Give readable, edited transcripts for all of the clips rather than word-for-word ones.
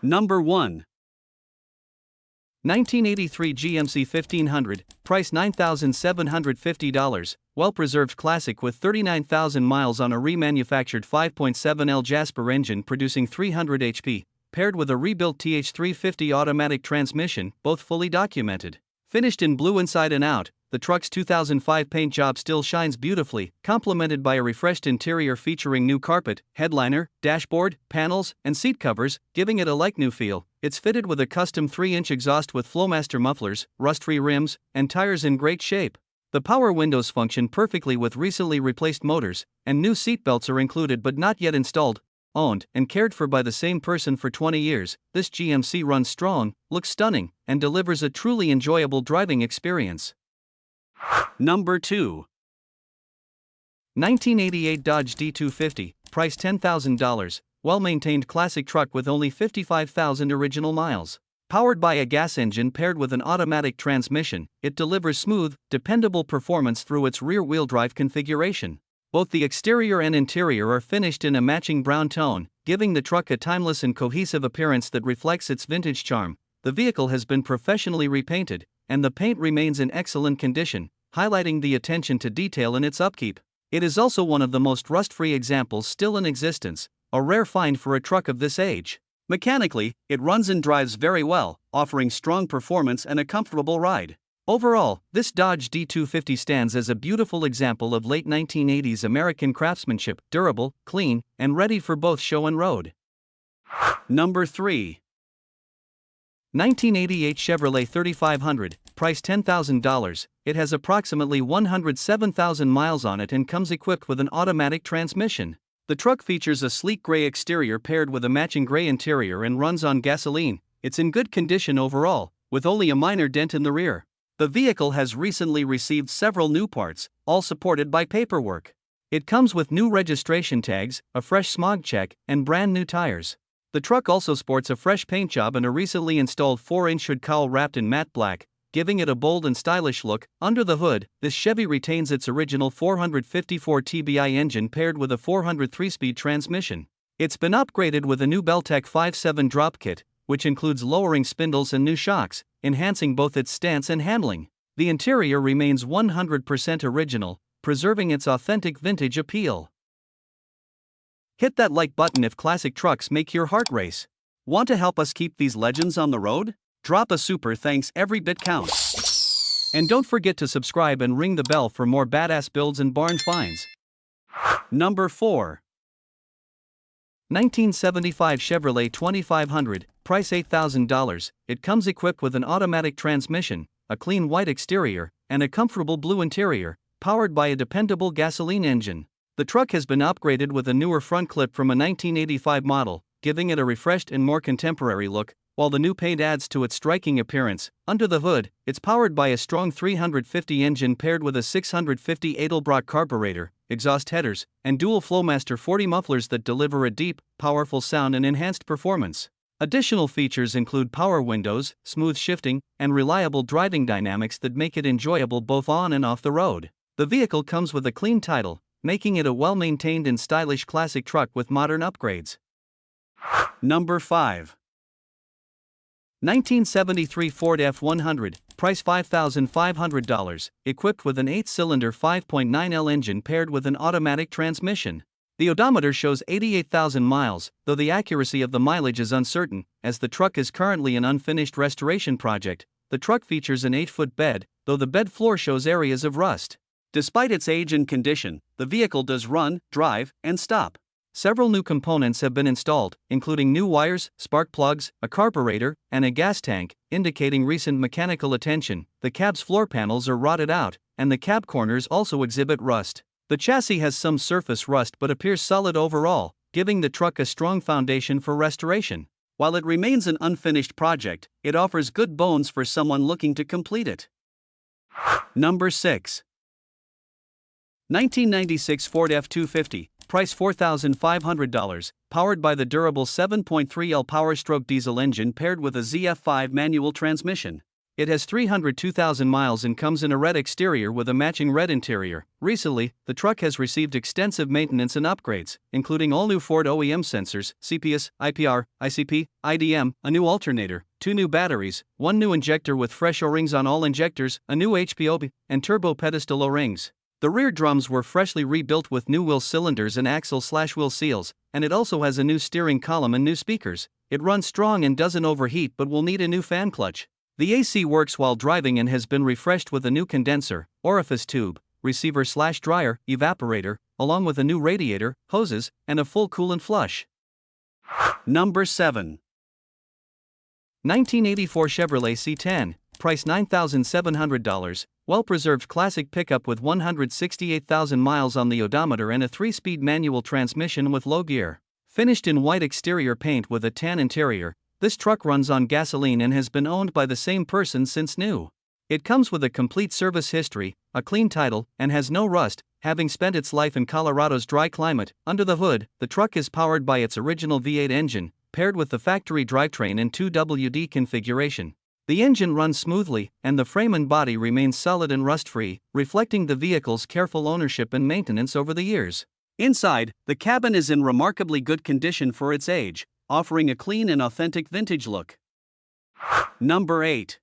Number 1. 1983 GMC 1500, price $9,750, well-preserved classic with 39,000 miles on a remanufactured 5.7L Jasper engine producing 300 HP, paired with a rebuilt TH350 automatic transmission, both fully documented. Finished in blue inside and out, the truck's 2005 paint job still shines beautifully, complemented by a refreshed interior featuring new carpet, headliner, dashboard, panels, and seat covers, giving it a like-new feel. It's fitted with a custom 3-inch exhaust with Flowmaster mufflers, rust-free rims, and tires in great shape. The power windows function perfectly with recently replaced motors, and new seat belts are included but not yet installed. Owned and cared for by the same person for 20 years, this GMC runs strong, looks stunning, and delivers a truly enjoyable driving experience. Number 2. 1988 Dodge D250, price $10,000, well-maintained classic truck with only 55,000 original miles. Powered by a gas engine paired with an automatic transmission, it delivers smooth, dependable performance through its rear-wheel drive configuration. Both the exterior and interior are finished in a matching brown tone, giving the truck a timeless and cohesive appearance that reflects its vintage charm. The vehicle has been professionally repainted, and the paint remains in excellent condition, highlighting the attention to detail in its upkeep. It is also one of the most rust-free examples still in existence, a rare find for a truck of this age. Mechanically, it runs and drives very well, offering strong performance and a comfortable ride. Overall, this Dodge D250 stands as a beautiful example of late 1980s American craftsmanship, durable, clean, and ready for both show and road. Number 3. 1988 Chevrolet 3500, price $10,000. It has approximately 107,000 miles on it and comes equipped with an automatic transmission. The truck features a sleek gray exterior paired with a matching gray interior and runs on gasoline. It's in good condition overall, with only a minor dent in the rear. The vehicle has recently received several new parts, all supported by paperwork. It comes with new registration tags, a fresh smog check, and brand new tires. The truck also sports a fresh paint job and a recently installed 4-inch hood cowl wrapped in matte black, giving it a bold and stylish look. Under the hood, this Chevy retains its original 454 TBI engine paired with a 400 3-speed transmission. It's been upgraded with a new Beltec 5.7 drop kit, which includes lowering spindles and new shocks, enhancing both its stance and handling. The interior remains 100% original, preserving its authentic vintage appeal. Hit that like button if classic trucks make your heart race. Want to help us keep these legends on the road? Drop a super thanks, every bit counts. And don't forget to subscribe and ring the bell for more badass builds and barn finds. Number 4. 1975 Chevrolet 2500, price $8,000. It comes equipped with an automatic transmission, a clean white exterior, and a comfortable blue interior, powered by a dependable gasoline engine. The truck has been upgraded with a newer front clip from a 1985 model, giving it a refreshed and more contemporary look, while the new paint adds to its striking appearance. Under the hood, it's powered by a strong 350 engine paired with a 650 Edelbrock carburetor, exhaust headers, and dual Flowmaster 40 mufflers that deliver a deep, powerful sound and enhanced performance. Additional features include power windows, smooth shifting, and reliable driving dynamics that make it enjoyable both on and off the road. The vehicle comes with a clean title, making it a well-maintained and stylish classic truck with modern upgrades. Number 5. 1973 Ford F100, price $5,500, equipped with an 8-cylinder 5.9L engine paired with an automatic transmission. The odometer shows 88,000 miles, though the accuracy of the mileage is uncertain, as the truck is currently an unfinished restoration project. The truck features an 8-foot bed, though the bed floor shows areas of rust. Despite its age and condition, the vehicle does run, drive, and stop. Several new components have been installed, including new wires, spark plugs, a carburetor, and a gas tank, indicating recent mechanical attention. The cab's floor panels are rotted out, and the cab corners also exhibit rust. The chassis has some surface rust but appears solid overall, giving the truck a strong foundation for restoration. While it remains an unfinished project, it offers good bones for someone looking to complete it. Number 6. 1996 Ford F250, price $4,500, powered by the durable 7.3L Powerstroke diesel engine paired with a ZF5 manual transmission. It has 302,000 miles and comes in a red exterior with a matching red interior. Recently, the truck has received extensive maintenance and upgrades, including all new Ford OEM sensors, CPS, IPR, ICP, IDM, a new alternator, 2 new batteries, 1 new injector with fresh O-rings on all injectors, a new HPOB, and turbo pedestal O-rings. The rear drums were freshly rebuilt with new wheel cylinders and axle/wheel seals, and it also has a new steering column and new speakers. It runs strong and doesn't overheat but will need a new fan clutch. The AC works while driving and has been refreshed with a new condenser, orifice tube, receiver/dryer, evaporator, along with a new radiator, hoses, and a full coolant flush. Number 7. 1984 Chevrolet C10, price $9,700, well-preserved classic pickup with 168,000 miles on the odometer and a 3-speed manual transmission with low gear. Finished in white exterior paint with a tan interior, this truck runs on gasoline and has been owned by the same person since new. It comes with a complete service history, a clean title, and has no rust, having spent its life in Colorado's dry climate. Under the hood, the truck is powered by its original V8 engine, paired with the factory drivetrain in 2WD configuration. The engine runs smoothly, and the frame and body remains solid and rust-free, reflecting the vehicle's careful ownership and maintenance over the years. Inside, the cabin is in remarkably good condition for its age, offering a clean and authentic vintage look. Number 8.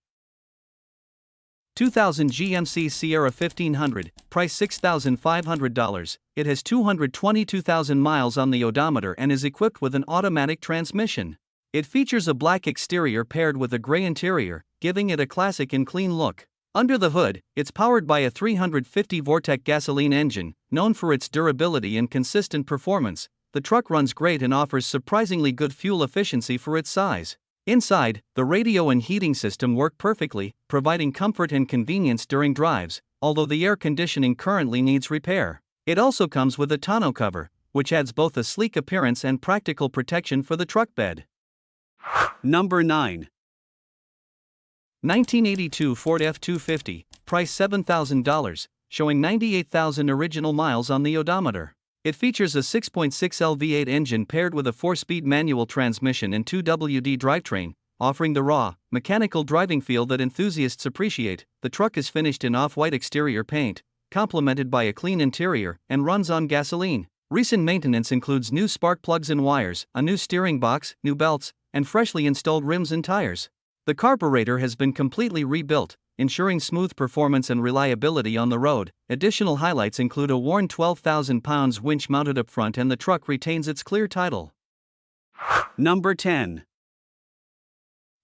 2000 GMC Sierra 1500, price $6,500. It has 222,000 miles on the odometer and is equipped with an automatic transmission. It features a black exterior paired with a gray interior, giving it a classic and clean look. Under the hood, it's powered by a 350 Vortec gasoline engine, known for its durability and consistent performance. The truck runs great and offers surprisingly good fuel efficiency for its size. Inside, the radio and heating system work perfectly, providing comfort and convenience during drives, although the air conditioning currently needs repair. It also comes with a tonneau cover, which adds both a sleek appearance and practical protection for the truck bed. Number 9. 1982 Ford F250, price $7,000, showing 98,000 original miles on the odometer. It features a 6.6L V8 engine paired with a 4-speed manual transmission and 2WD drivetrain, offering the raw, mechanical driving feel that enthusiasts appreciate. The truck is finished in off-white exterior paint, complemented by a clean interior, and runs on gasoline. Recent maintenance includes new spark plugs and wires, a new steering box, new belts, and freshly installed rims and tires. The carburetor has been completely rebuilt, ensuring smooth performance and reliability on the road. Additional highlights include a worn 12,000 pounds winch mounted up front, and the truck retains its clear title. Number 10.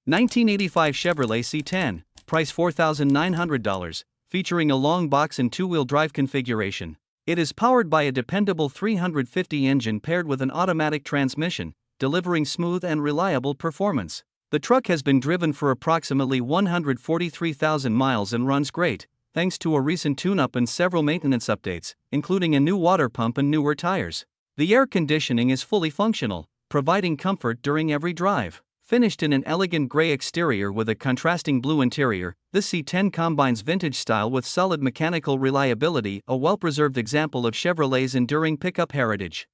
1985 Chevrolet C10, price $4,900, featuring a long box and 2-wheel drive configuration. It is powered by a dependable 350 engine paired with an automatic transmission, delivering smooth and reliable performance. The truck has been driven for approximately 143,000 miles and runs great, thanks to a recent tune-up and several maintenance updates, including a new water pump and newer tires. The air conditioning is fully functional, providing comfort during every drive. Finished in an elegant gray exterior with a contrasting blue interior, this C10 combines vintage style with solid mechanical reliability, a well-preserved example of Chevrolet's enduring pickup heritage.